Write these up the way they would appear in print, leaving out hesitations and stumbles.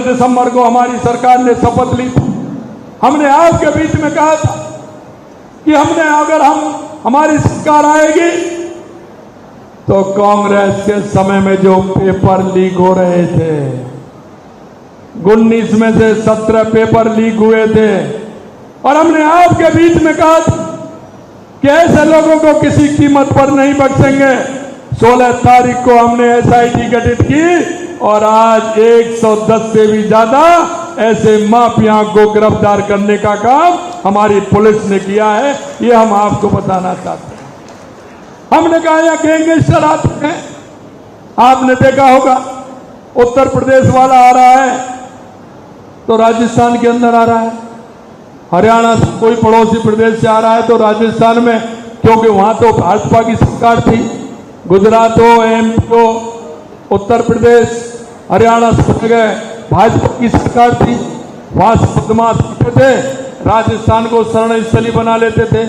दिसंबर को हमारी सरकार ने शपथ ली थी। हमने आपके बीच में कहा था कि अगर हमारी सरकार आएगी तो कांग्रेस के समय में जो पेपर लीक हो रहे थे, 19 में से 17 पेपर लीक हुए थे, और हमने आपके बीच में कहा था कि ऐसे लोगों को किसी कीमत पर नहीं बख्शेंगे। 16 तारीख को हमने SIT गठित की और आज 110 से भी ज्यादा ऐसे माफिया को गिरफ्तार करने का काम हमारी पुलिस ने किया है। ये हम आपको बताना चाहते हैं। हमने कहा यह गैंगस्टर आते हैं, आपने देखा होगा उत्तर प्रदेश वाला आ रहा है तो राजस्थान के अंदर आ रहा है, हरियाणा से कोई पड़ोसी प्रदेश से आ रहा है तो राजस्थान में, क्योंकि वहां तो भाजपा की सरकार थी, गुजरात हो, MP हो, उत्तर प्रदेश, हरियाणा सब जगह भाजपा की सरकार थी, वहां से बदमाश थे, राजस्थान को शरण स्थली बना लेते थे।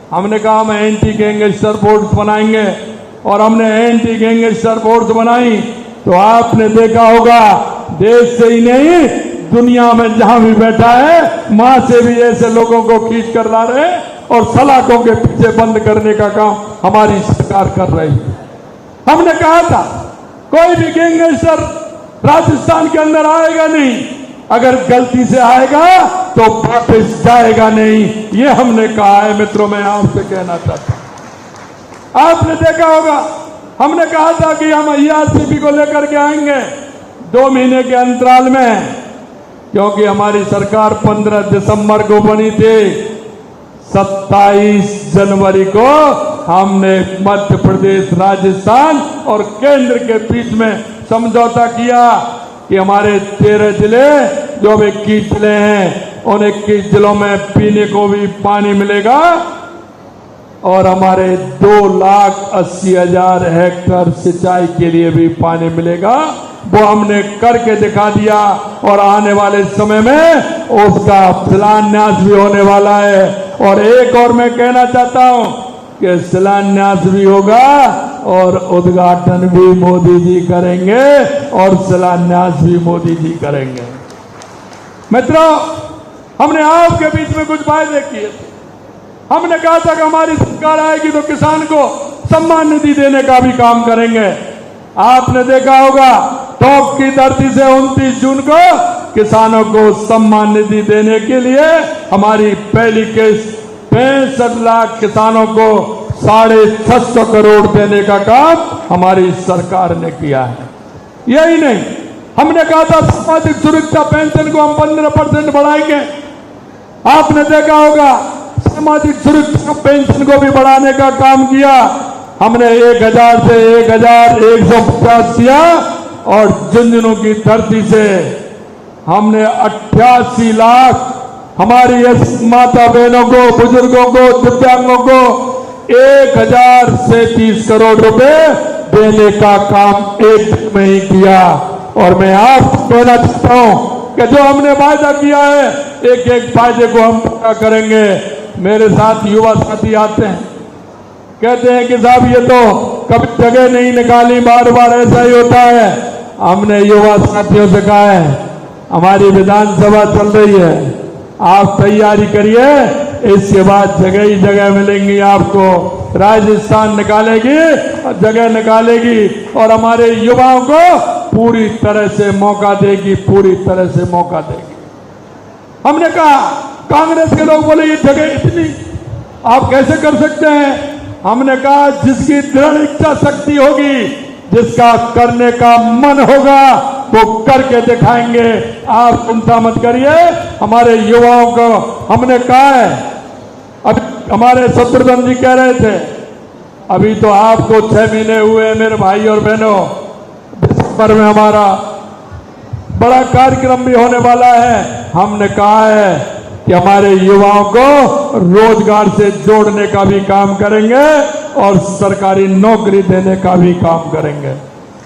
हमने कहा हम एंटी गैंगस्टर फोर्स बनाएंगे और हमने एंटी गैंगस्टर फोर्स बनाई तो आपने देखा होगा देश से ही नहीं दुनिया में जहां भी बैठा है मां से भी ऐसे लोगों को खींच कर ला रहे और सलाखों के पीछे बंद करने का काम हमारी सरकार कर रही है। हमने कहा था कोई भी गैंगस्टर राजस्थान के अंदर आएगा नहीं, अगर गलती से आएगा तो वापस जाएगा नहीं, ये हमने कहा है। मित्रों, मैं आपसे कहना चाहता हूं, आपने देखा होगा हमने कहा था कि हम ERCP को लेकर के आएंगे 2 महीने के अंतराल में, क्योंकि हमारी सरकार 15 दिसंबर को बनी थी। 27 जनवरी को हमने मध्य प्रदेश, राजस्थान और केंद्र के बीच में समझौता किया कि हमारे 13 जिले जो अब 21 जिले हैं उन 21 जिलों में पीने को भी पानी मिलेगा और हमारे 2,80,000 हेक्टेयर सिंचाई के लिए भी पानी मिलेगा। वो हमने करके दिखा दिया और आने वाले समय में उसका शिलान्यास भी होने वाला है। और एक और मैं कहना चाहता हूं कि शिलान्यास भी होगा और उद्घाटन भी मोदी जी करेंगे और शिलान्यास भी मोदी जी करेंगे। मित्रों, हमने आपके बीच में कुछ वायदे किए थे। हमने कहा था कि हमारी सरकार आएगी तो किसान को सम्मान निधि देने का भी काम करेंगे। आपने देखा होगा टॉप की धरती से 29 जून को किसानों को सम्मान निधि देने के लिए हमारी पहली किस्त 65 लाख किसानों को 650 करोड़ देने का काम हमारी सरकार ने किया है। यही नहीं, हमने कहा था सामाजिक सुरक्षा पेंशन को हम 15% बढ़ाएंगे। आपने देखा होगा सामाजिक सुरक्षा पेंशन को भी बढ़ाने का काम किया। हमने 1000 से 1150 किया और झुंझुनू की धरती से हमने 88 लाख हमारी माता बहनों को, बुजुर्गों को, दिव्यांगों को 1030 करोड़ रुपए देने का काम एक दिन में ही किया। और मैं आपको कहना चाहता हूं कि जो हमने वायदा किया है एक एक वायदे को हम पूरा करेंगे। मेरे साथ युवा साथी आते हैं, कहते हैं कि साहब ये तो कभी जगह नहीं निकाली, बार बार ऐसा ही होता है। हमने युवा साथियों से कहा है हमारी विधानसभा चल रही है, आप तैयारी करिए, इसके बाद जगह ही जगह मिलेंगी आपको। राजस्थान निकालेगी, जगह निकालेगी और हमारे युवाओं को पूरी तरह से मौका देगी, पूरी तरह से मौका देगी। हमने कहा, कांग्रेस के लोग बोले ये जगह इतनी आप कैसे कर सकते हैं? हमने कहा जिसकी दृढ़ इच्छा शक्ति होगी, जिसका करने का मन होगा वो करके दिखाएंगे। आप चिंता मत करिए। हमारे युवाओं को हमने कहा है, अब हमारे शत्रुघ्न जी कह रहे थे अभी तो आपको 6 महीने हुए मेरे भाई और बहनों, दिसंबर में हमारा बड़ा कार्यक्रम भी होने वाला है। हमने कहा है कि हमारे युवाओं को रोजगार से जोड़ने का भी काम करेंगे और सरकारी नौकरी देने का भी काम करेंगे।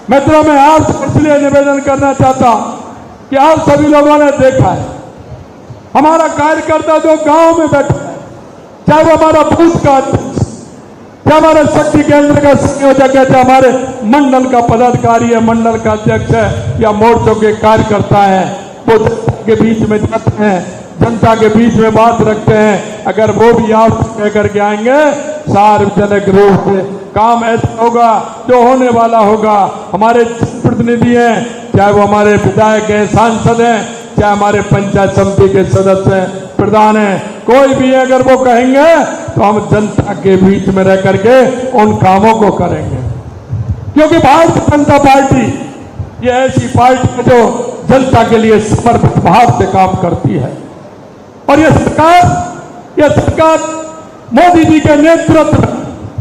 मित्रों, मैं आपसे इसलिए निवेदन करना चाहता हूं कि आप सभी लोगों ने देखा है हमारा कार्यकर्ता जो गांव में बैठा है, चाहे वो हमारा बूथ का अध्यक्ष, चाहे हमारे शक्ति केंद्र का संयोजक है, चाहे हमारे मंडल का पदाधिकारी है, मंडल का अध्यक्ष है या मोर्चों के कार्यकर्ता है, वो जनता के बीच में जाते हैं, जनता के बीच में बात रखते हैं। अगर वो भी आप कह करके आएंगे सार्वजनिक रूप से काम ऐसा होगा जो होने वाला होगा। हमारे प्रतिनिधि हैं, चाहे वो हमारे विधायक हैं, सांसद हैं, चाहे हमारे पंचायत समिति के सदस्य हैं, प्रधान हैं, कोई भी अगर वो कहेंगे तो हम जनता के बीच में रह करके उन कामों को करेंगे। क्योंकि भारतीय जनता पार्टी ये ऐसी पार्टी है जो जनता के लिए समर्पित भाव से काम करती है। और ये सरकार मोदी जी के नेतृत्व में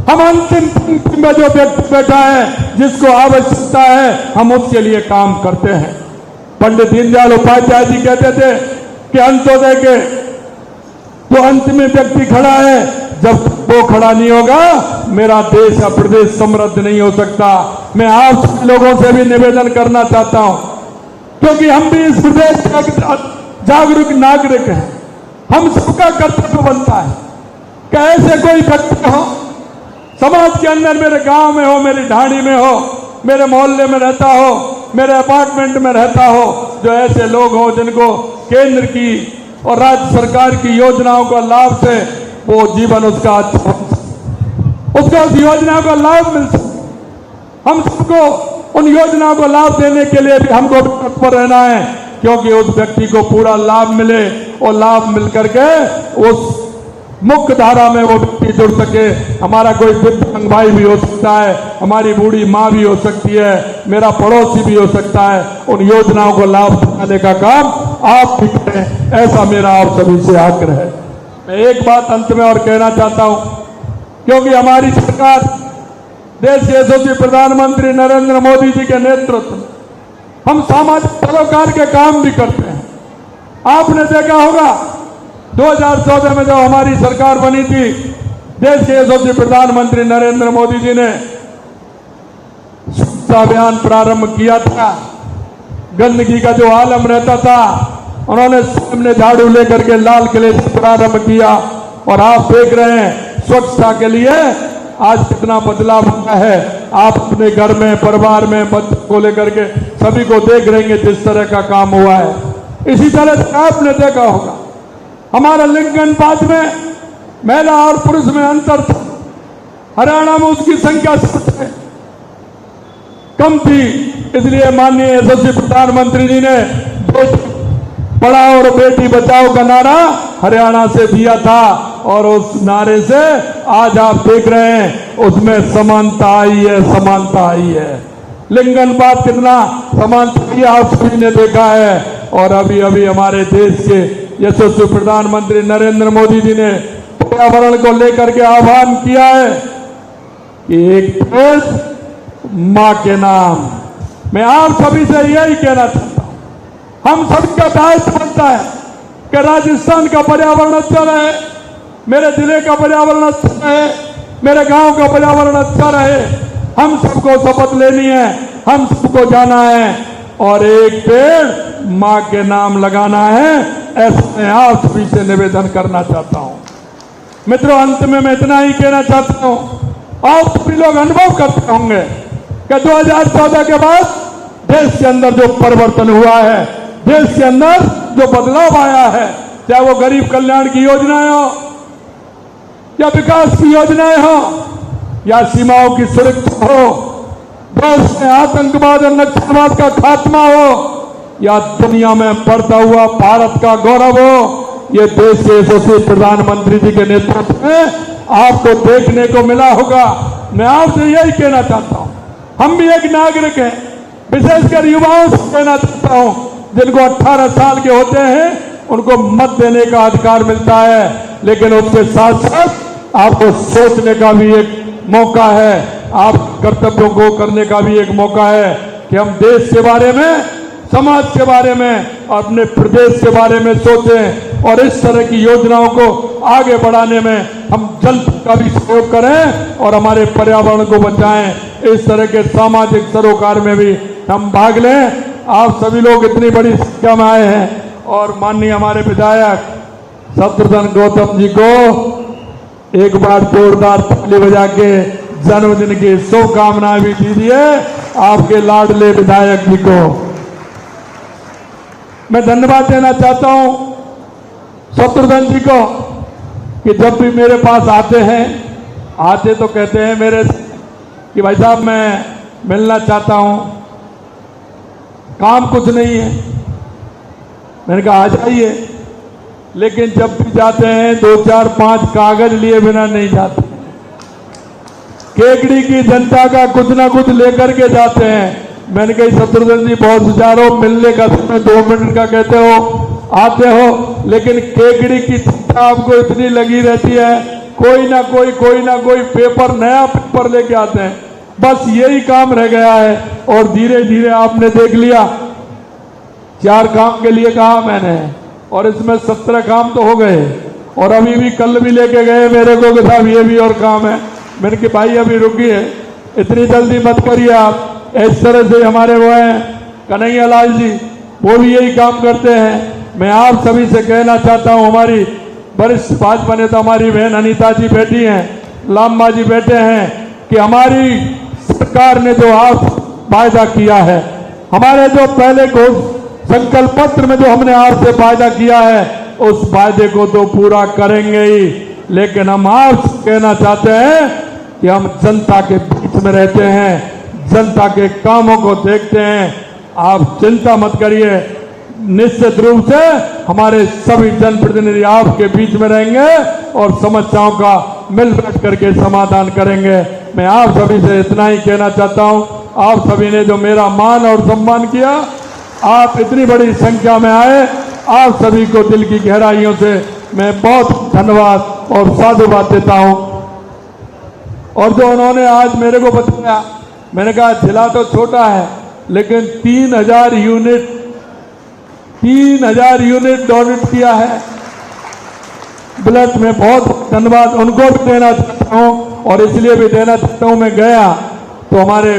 हम अंतिम पंक्ति में जो व्यक्ति बैठा है, जिसको आवश्यकता है, हम उसके लिए काम करते हैं। पंडित दीनदयाल उपाध्याय जी कहते थे कि अंत्योदय के जो अंतिम व्यक्ति खड़ा है, जब वो खड़ा नहीं होगा मेरा देश या प्रदेश समृद्ध नहीं हो सकता। मैं आप लोगों से भी निवेदन करना चाहता हूं, क्योंकि हम भी इस प्रदेश के जागरूक नागरिक हैं। हम सबका कर्तव्य बनता है कि ऐसे कोई व्यक्ति हो समाज के अंदर, मेरे गांव में हो, मेरी ढाणी में हो, मेरे मोहल्ले में रहता हो, मेरे अपार्टमेंट में रहता हो, जो ऐसे लोग हो जिनको केंद्र की और राज्य सरकार की योजनाओं का लाभ से वो जीवन उसका अच्छा, उसको उस योजना का लाभ मिल सके। हम सबको उन योजनाओं को लाभ देने के लिए भी हमको तत्पर रहना है, क्योंकि उस व्यक्ति को पूरा लाभ मिले और लाभ मिल करके उस मुख्य धारा में वो व्यक्ति जुड़ सके। हमारा कोई दिव्यांग भाई भी हो सकता है, हमारी बूढ़ी माँ भी हो सकती है, मेरा पड़ोसी भी हो सकता है। उन योजनाओं को लाभ दिलाने का काम आप भी करें, ऐसा मेरा आप सभी से आग्रह है। मैं एक बात अंत में और कहना चाहता हूं, क्योंकि हमारी सरकार देश के यशस्वी प्रधानमंत्री नरेंद्र मोदी जी के नेतृत्व में हम सामाजिक सरोकार के काम भी करते हैं। आपने देखा होगा 2014 में जब हमारी सरकार बनी थी, देश के यशस्वी प्रधानमंत्री नरेंद्र मोदी जी ने स्वच्छता अभियान प्रारंभ किया था। गंदगी का जो आलम रहता था, उन्होंने सामने झाड़ू लेकर के लाल किले से प्रारंभ किया। और आप देख रहे हैं स्वच्छता के लिए आज कितना बदलाव हुआ है। आप अपने घर में, परिवार में, बच्चों को लेकर के सभी को देख रहे हैं जिस तरह का काम हुआ है। इसी तरह से आपने देखा होगा हमारा लिंग अनुपात में महिला और पुरुष में अंतर था। हरियाणा में उसकी संख्या सबसे कम थी, इसलिए माननीय यशस्वी प्रधानमंत्री जी ने बेटी पढ़ाओ और बेटी बचाओ का नारा हरियाणा से दिया था। और उस नारे से आज आप देख रहे हैं उसमें समानता आई है, समानता आई है। लिंग अनुपात कितना समानता आई है आप सभी ने देखा है। और अभी अभी हमारे देश के यशस्वी प्रधानमंत्री नरेंद्र मोदी जी ने पर्यावरण को लेकर के आह्वान किया है कि एक पेड़ मां के नाम। मैं आप सभी से यही कहना चाहता हूं, हम सबका दायित्व बनता है कि राजस्थान का पर्यावरण अच्छा रहे, मेरे जिले का पर्यावरण अच्छा रहे, मेरे गांव का पर्यावरण अच्छा रहे। हम सबको शपथ लेनी है, हम सबको जाना है और एक पेड़ मां के नाम लगाना है। ऐसा मैं आप सभी से निवेदन करना चाहता हूं। मित्रों, अंत में मैं इतना ही कहना चाहता हूं, आप सभी लोग अनुभव करते होंगे कि 2014 के बाद देश के अंदर जो परिवर्तन हुआ है, देश के अंदर जो बदलाव आया है, चाहे वो गरीब कल्याण की योजनाएं हो या विकास की योजनाएं हो या सीमाओं की सुरक्षा हो, देश में आतंकवाद और नक्सलवाद का खात्मा हो या दुनिया में बढ़ता हुआ भारत का गौरव हो, ये देश के यशस्वी प्रधानमंत्री जी के नेतृत्व में आपको देखने को मिला होगा। मैं आपसे यही कहना चाहता हूं, हम भी एक नागरिक हैं, विशेषकर युवाओं से कहना चाहता हूं, जिनको 18 साल के होते हैं उनको मत देने का अधिकार मिलता है, लेकिन उसके साथ साथ आपको सोचने का भी एक मौका है, आप कर्तव्यों को करने का भी एक मौका है कि हम देश के बारे में, समाज के बारे में, अपने प्रदेश के बारे में सोचें और इस तरह की योजनाओं को आगे बढ़ाने में हम जल्द का भी सहयोग करें और हमारे पर्यावरण को बचाएं। इस तरह के सामाजिक सरोकार में भी हम भाग लें। आप सभी लोग इतनी बड़ी संख्या में आए हैं और माननीय हमारे विधायक शत्रुघ्न गौतम जी को एक बार जोरदार ताली बजा के जन्मदिन की शुभकामनाएं भी दीजिए आपके लाडले विधायक जी को। मैं धन्यवाद देना चाहता हूं शत्रुघ्न जी को कि जब भी मेरे पास आते तो कहते हैं मेरे से कि भाई साहब मैं मिलना चाहता हूं, काम कुछ नहीं है। मैंने कहा आ जाइए, लेकिन जब भी जाते हैं 2, 4, 5 कागज लिए बिना नहीं जाते। केकड़ी की जनता का कुछ ना कुछ लेकर के जाते हैं। मैंने कही शत्रुघ्न जी बहुत विचार हो, मिलने का समय 2 मिनट का कहते हो, आते हो, लेकिन केकड़ी की चिंता आपको इतनी लगी रहती है, कोई ना कोई पेपर, नया पेपर लेके आते हैं। बस यही काम रह गया है और धीरे धीरे आपने देख लिया 4 काम के लिए कहा मैंने और इसमें 17 काम तो हो गए और अभी भी कल भी लेके गए मेरे को कि साहब ये भी और काम है। मैंने कि भाई अभी रुकिए, इतनी जल्दी मत करिए आप। इस तरह से हमारे वो हैं कन्हैया लाल जी, वो भी यही काम करते हैं। मैं आप सभी से कहना चाहता हूं, हमारी वरिष्ठ भाजपा नेता हमारी बहन अनीता जी बैठी हैं, लाम्बा जी बैठे हैं, कि हमारी सरकार ने जो आप वायदा किया है, हमारे जो पहले संकल्प पत्र में जो हमने आपसे वायदा किया है, उस वायदे को तो पूरा करेंगे ही, लेकिन हम आपसे कहना चाहते हैं कि हम जनता के बीच में रहते हैं, जनता के कामों को देखते हैं। आप चिंता मत करिए, निश्चित रूप से हमारे सभी जनप्रतिनिधि आपके बीच में रहेंगे और समस्याओं का मिल बैठ करके समाधान करेंगे। मैं आप सभी से इतना ही कहना चाहता हूं, आप सभी ने जो मेरा मान और सम्मान किया, आप इतनी बड़ी संख्या में आए, आप सभी को दिल की गहराइयों से मैं बहुत धन्यवाद और साधुवाद देता हूं। और जो उन्होंने आज मेरे को बताया, मैंने कहा जिला तो छोटा है, लेकिन 3000 यूनिट डोनेट किया है ब्लड में। बहुत धन्यवाद उनको भी देना चाहता हूं और इसलिए भी देना चाहता हूं, मैं गया तो हमारे